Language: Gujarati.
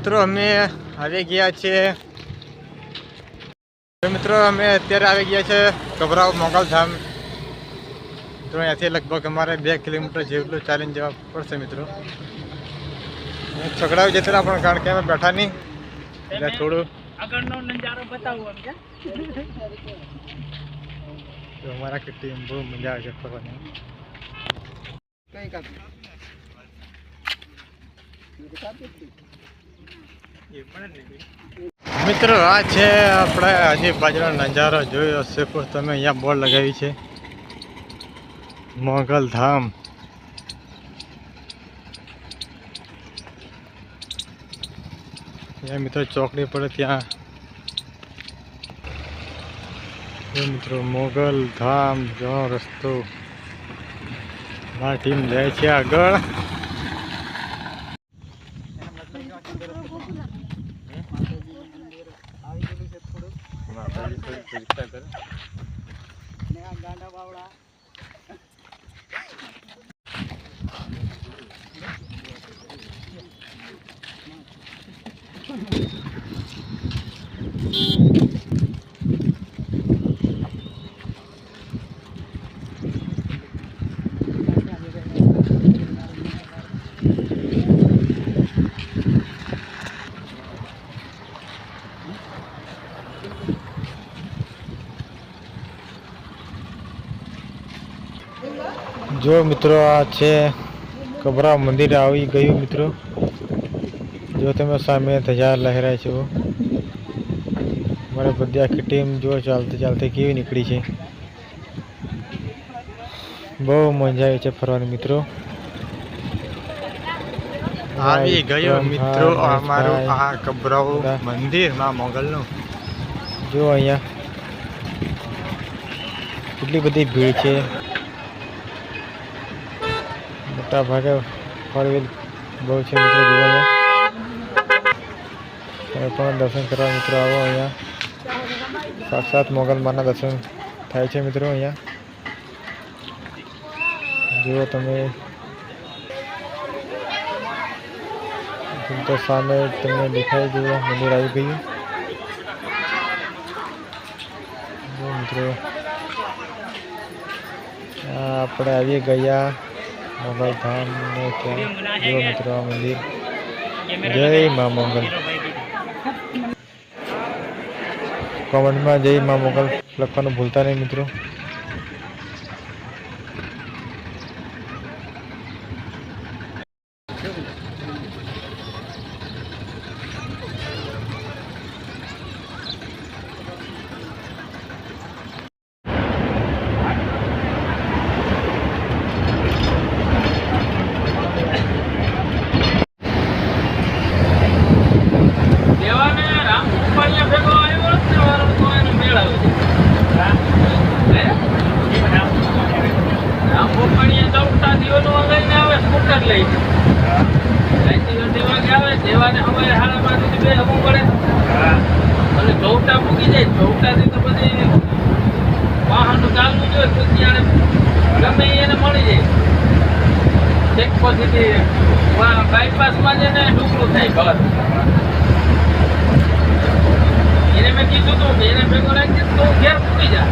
મિત્રો અમે આવી ગયા છીએ મિત્રો અમે અત્યારે આવી ગયા છે કબરાવ મોગલધામ મિત્રો અહીંયાથી લગભગ અમારે 2 કિલોમીટર જેટલું ચાલીને જવા પડશે મિત્રો છકડાવી જશે પણ કારણ કે અમે બેઠા નહીં એટલે થોડું આગળનો નજારો બતાવું આમ તો અમારા કેટલી બહુ મજા આવે છે ફરવાની મિત્રો આ છે આપણે હજી બાજુનો નજારો જોયો હશે પણ તમે અહીંયા બોર્ડ લગાવી છે મોગલધામ ત્યાં મિત્રો ચોકડી પડે ત્યાં મિત્રો મોગલધામ જવાનો રસ્તો મારી ટીમ જાય છે આગળ જો મિત્રો આ છે કબરા મંદિર આવી ગયું મિત્રો જો તમે સામે ધજા લહેરાય છે મારે બધી આખી ટીમ જો ચાલતી ચાલતી કેવી નીકળી છે બહુ મજા આવી છે ફરવાની મિત્રો આવી ગયો મિત્રો અમારું આ કબરાવ મંદિર માં મોગલનું જો અહીંયા કેટલી બધી ભીડ છે મોટા ભાગે ફોર વ્હીલ બહુ છે મિત્રો જોવા તમે પણ દર્શન કરવા મિત્રો આવો અહીંયા સાક્ષાત મોગલમાના દર્શન થાય છે મિત્રો અહીંયા જુઓ તમે તો સામે તમને દેખાય જુઓ મંદિર આવી ગયું જો મિત્રો આપણે આવી ગયા મોગલધામ ને ત્યાં જો મિત્રો આ મંદિર જય મા મોગલ કોમેન્ટમાં જય મા મોગલ લખવાનું ભૂલતા નહીં મિત્રો બાયપાસમાં જઈને ડૂબલું થાય ઘર એને મેં કીધું હતું કે એને ભેગો રાખી તો ઘેર પૂરી જાય